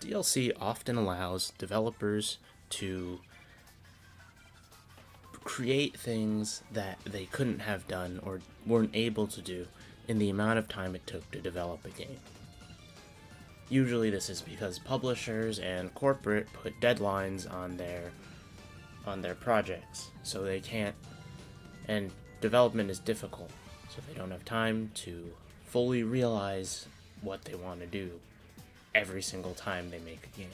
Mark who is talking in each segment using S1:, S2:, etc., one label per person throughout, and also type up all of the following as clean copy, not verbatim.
S1: DLC often allows developers to create things that they couldn't have done or weren't able to do in the amount of time it took to develop a game. Usually this is because publishers and corporate put deadlines on their projects, so they can't, and development is difficult, so they don't have time to fully realize what they want to do every single time they make a game.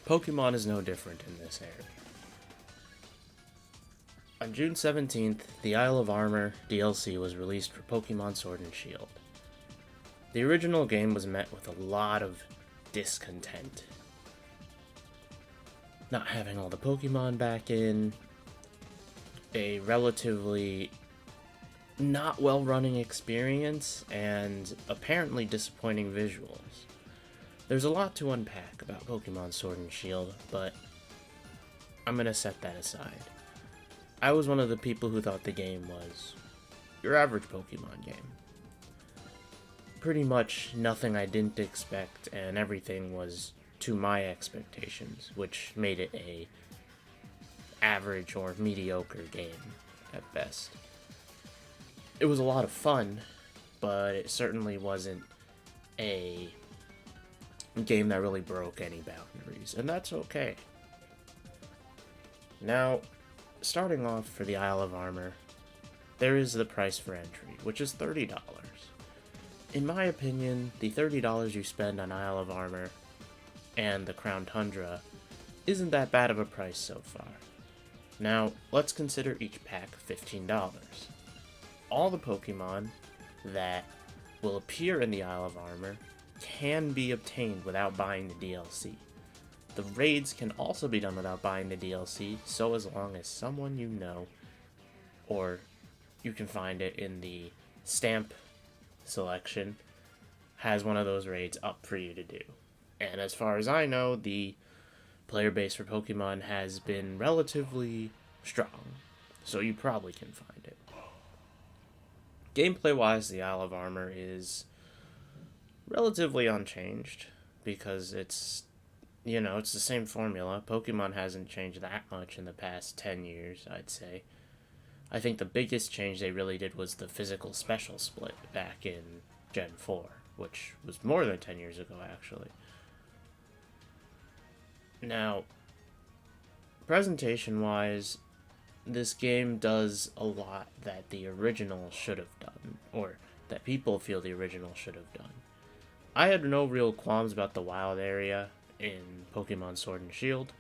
S1: Pokemon is no different in this area. On June 17th, the Isle of Armor DLC was released for Pokemon Sword and Shield. The original game was met with a lot of discontent. Not having all the Pokemon back in, a relatively not well running experience, and apparently disappointing visuals. There's a lot to unpack about Pokemon Sword and Shield, but I'm gonna set that aside. I was one of the people who thought the game was your average Pokemon game. Pretty much nothing I didn't expect, and everything was to my expectations, which made it a average or mediocre game at best. It was a lot of fun, but it certainly wasn't a game that really broke any boundaries, and that's okay. Now, starting off for the Isle of Armor, there is the price for entry, which is $30. In my opinion, the $30 you spend on Isle of Armor and the Crown Tundra isn't that bad of a price so far. Now, let's consider each pack $15. All the Pokemon that will appear in the Isle of Armor can be obtained without buying the DLC. The raids can also be done without buying the DLC, so as long as someone you know, or you can find it in the stamp selection, has one of those raids up for you to do. And as far as I know, the player base for Pokemon has been relatively strong, so you probably can find it. Gameplay wise, the Isle of Armor is relatively unchanged because it's the same formula. Pokemon hasn't changed that much in the past 10 years, I'd say. I think the biggest change they really did was the physical special split back in Gen 4, which was more than 10 years ago, actually. Now, presentation-wise, this game does a lot that the original should have done, or that people feel the original should have done. I had no real qualms about the wild area in Pokemon Sword and Shield,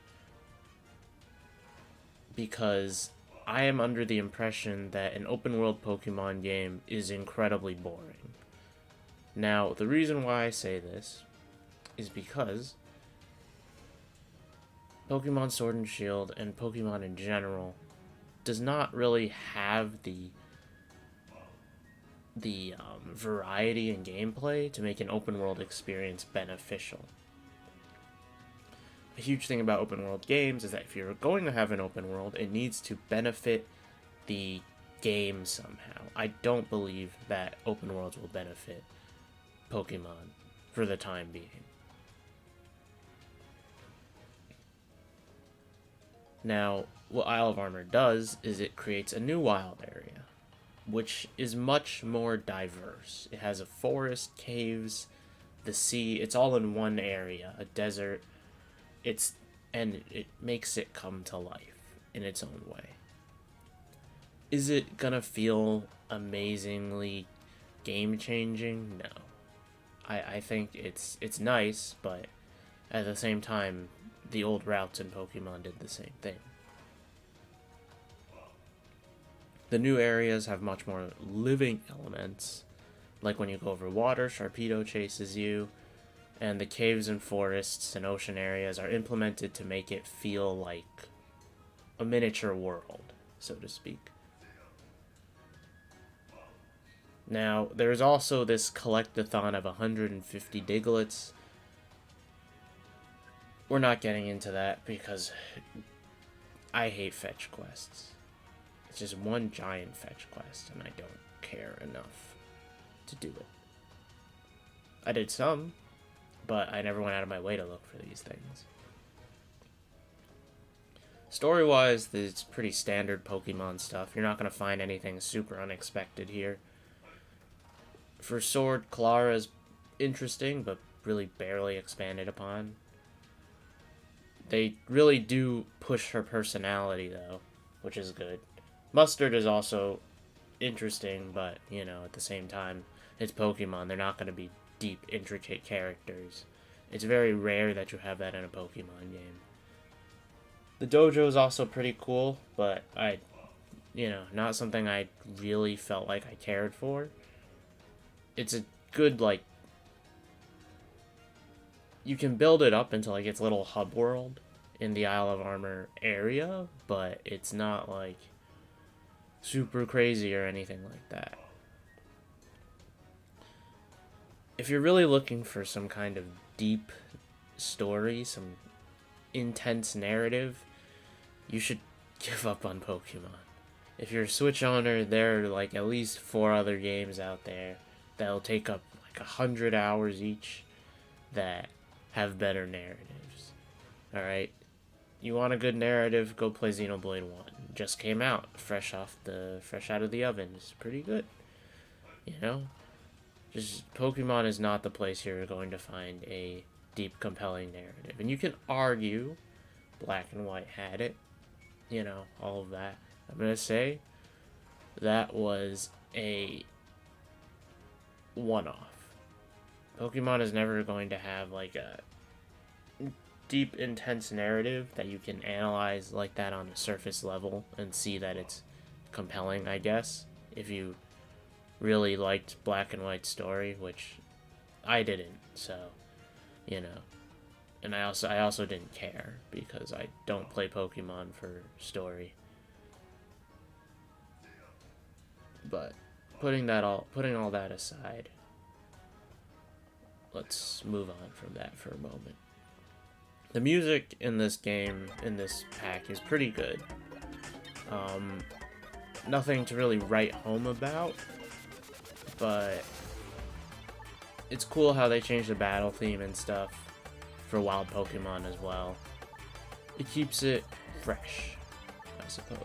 S1: because I am under the impression that an open-world Pokemon game is incredibly boring. Now, the reason why I say this is because Pokemon Sword and Shield and Pokemon in general does not really have the variety in gameplay to make an open world experience beneficial. A huge thing about open world games is that if you're going to have an open world, it needs to benefit the game somehow. I don't believe that open worlds will benefit Pokemon for the time being. Now, what Isle of Armor does is it creates a new wild area, which is much more diverse. It has a forest, caves, the sea, it's all in one area, a desert. And it makes it come to life in its own way. Is it gonna feel amazingly game-changing? No. I think it's nice, but at the same time, the old routes in Pokemon did the same thing. The new areas have much more living elements, like when you go over water, Sharpedo chases you, and the caves and forests and ocean areas are implemented to make it feel like a miniature world, so to speak. Now, there's also this collectathon of 150 Digletts. We're not getting into that because I hate fetch quests. It's just one giant fetch quest, and I don't care enough to do it. I did some, but I never went out of my way to look for these things. Story-wise, it's pretty standard Pokemon stuff. You're not going to find anything super unexpected here. For Sword, Clara's interesting, but really barely expanded upon. They really do push her personality, though, which is good. Mustard is also interesting, but, you know, at the same time, it's Pokemon. They're not going to be deep, intricate characters. It's very rare that you have that in a Pokemon game. The dojo is also pretty cool, but not something I really felt like I cared for. It's a good, like, you can build it up into, like, its little hub world in the Isle of Armor area, but it's not, like, super crazy or anything like that. If you're really looking for some kind of deep story, some intense narrative, you should give up on Pokemon. If you're a Switch owner, there are like at least 4 other games out there that'll take up like 100 hours each that have better narratives. Alright? You want a good narrative, go play Xenoblade 1. Just came out, fresh out of the oven. It's pretty good. You know? Just Pokemon is not the place you're going to find a deep, compelling narrative. And you can argue Black and White had it. You know, all of that. I'm going to say that was a one-off. Pokemon is never going to have like a deep, intense narrative that you can analyze like that on the surface level and see that it's compelling, I guess. If you really liked Black and White's story, which I didn't, so, you know. And I also didn't care, because I don't play Pokemon for story. But putting all that aside, let's move on from that for a moment. The music in this game, in this pack, is pretty good. Nothing to really write home about, but it's cool how they changed the battle theme and stuff for wild Pokemon as well. It keeps it fresh, I suppose.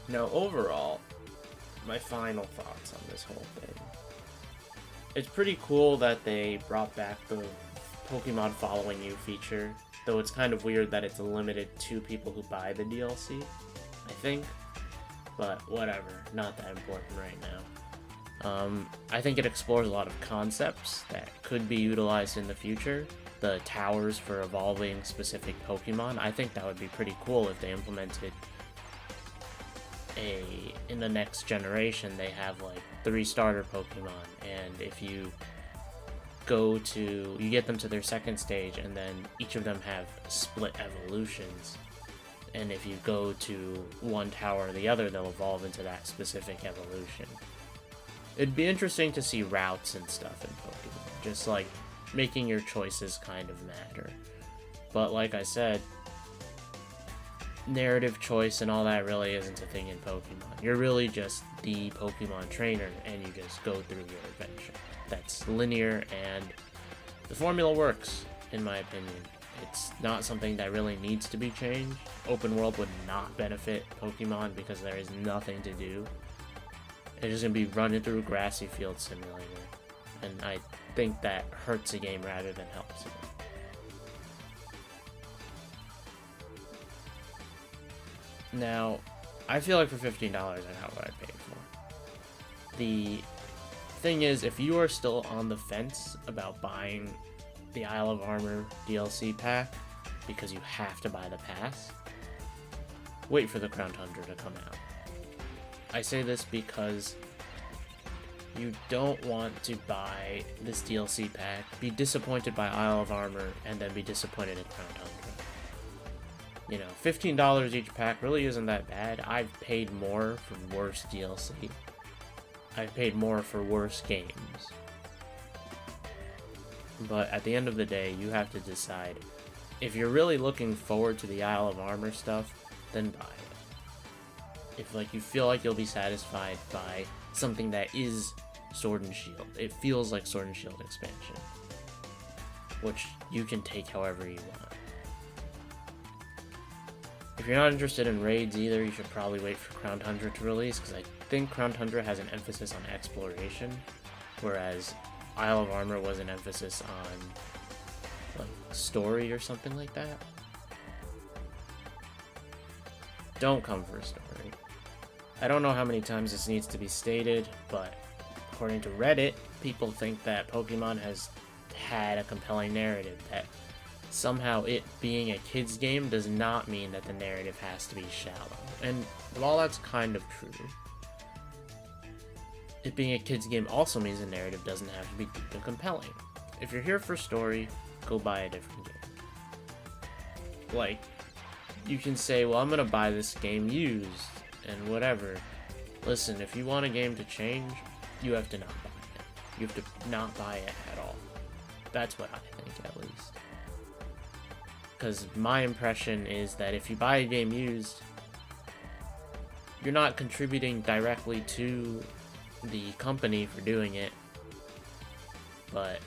S1: Now, overall, my final thoughts on this whole thing. It's pretty cool that they brought back the Pokemon following you feature, though it's kind of weird that it's limited to people who buy the DLC, I think. But whatever, not that important right now. I think it explores a lot of concepts that could be utilized in the future. The towers for evolving specific Pokemon, I think that would be pretty cool if they implemented in the next generation, they have like 3 starter Pokemon, and if you get them to their second stage, and then each of them have split evolutions, and if you go to one tower or the other, they'll evolve into that specific evolution. It'd be interesting to see routes and stuff in Pokemon, just like making your choices kind of matter. But like I said, narrative choice and all that really isn't a thing in Pokemon. You're really just the Pokemon trainer, and you just go through your adventure. That's linear, and the formula works, in my opinion. It's not something that really needs to be changed. Open world would not benefit Pokemon because there is nothing to do. It's just going to be running through a grassy field simulator, and I think that hurts a game rather than helps it. Now, I feel like for $15 I got what I paid for. The thing is, if you are still on the fence about buying the Isle of Armor DLC pack because you have to buy the pass, wait for the Crown Tundra to come out. I say this because you don't want to buy this DLC pack, be disappointed by Isle of Armor, and then be disappointed in Crown Tundra. You know, $15 each pack really isn't that bad. I've paid more for worse DLC. I've paid more for worse games. But at the end of the day, you have to decide. If you're really looking forward to the Isle of Armor stuff, then buy it. If you feel like you'll be satisfied by something that is Sword and Shield. It feels like Sword and Shield expansion, which you can take however you want. If you're not interested in raids either, you should probably wait for Crown Tundra to release, because I think Crown Tundra has an emphasis on exploration, whereas Isle of Armor was an emphasis on like story or something like that. Don't come for a story. I don't know how many times this needs to be stated, but according to Reddit, people think that Pokemon has had a compelling narrative, that somehow it being a kid's game does not mean that the narrative has to be shallow. And while that's kind of true, it being a kid's game also means the narrative doesn't have to be deep and compelling. If you're here for story, go buy a different game. Like, you can say, well, I'm gonna buy this game used, and whatever. Listen, if you want a game to change, you have to not buy it. You have to not buy it at all. That's what I think, at least. Because my impression is that if you buy a game used, you're not contributing directly to the company for doing it, but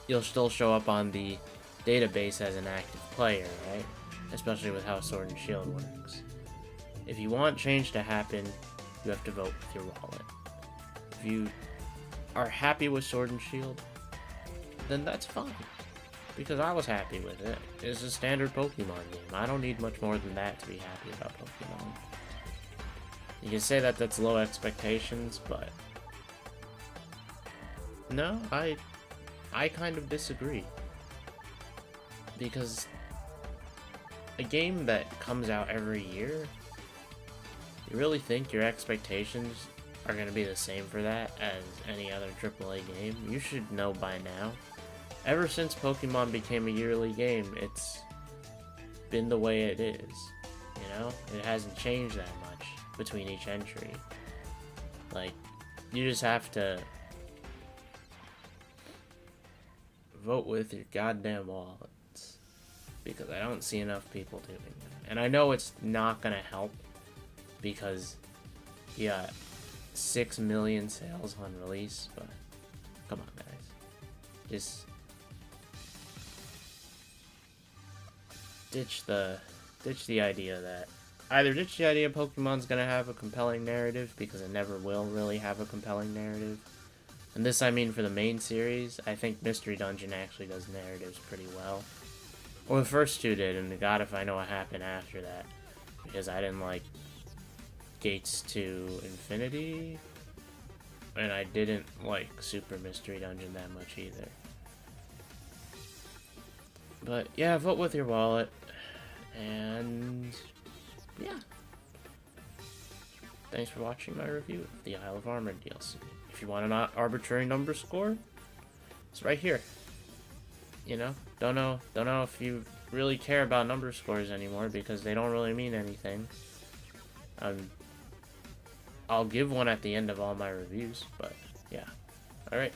S1: you'll still show up on the database as an active player, right? Especially with how Sword and Shield works. If you want change to happen, you have to vote with your wallet. If you are happy with Sword and Shield, then that's fine. Because I was happy with it. It's a standard Pokemon game. I don't need much more than that to be happy about Pokemon. You can say that that's low expectations, but no, I kind of disagree. Because a game that comes out every year, you really think your expectations are going to be the same for that as any other AAA game? You should know by now. Ever since Pokemon became a yearly game, it's been the way it is. You know? It hasn't changed that much between each entry. Like, you just have to vote with your goddamn wallets. Because I don't see enough people doing that. And I know it's not gonna help, because you got 6 million sales on release, but come on, guys. Just ditch the idea that either ditch the idea Pokemon's gonna have a compelling narrative, because it never will really have a compelling narrative. And this I mean for the main series. I think Mystery Dungeon actually does narratives pretty well. Well, the first two did, and God if I know what happened after that, because I didn't like Gates to Infinity, and I didn't like Super Mystery Dungeon that much either. But yeah, vote with your wallet, and yeah. Thanks for watching my review of the Isle of Armor DLC. If you want an arbitrary number score, it's right here. You know, don't know if you really care about number scores anymore, because they don't really mean anything. I'll give one at the end of all my reviews, but yeah. Alright,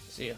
S1: see ya.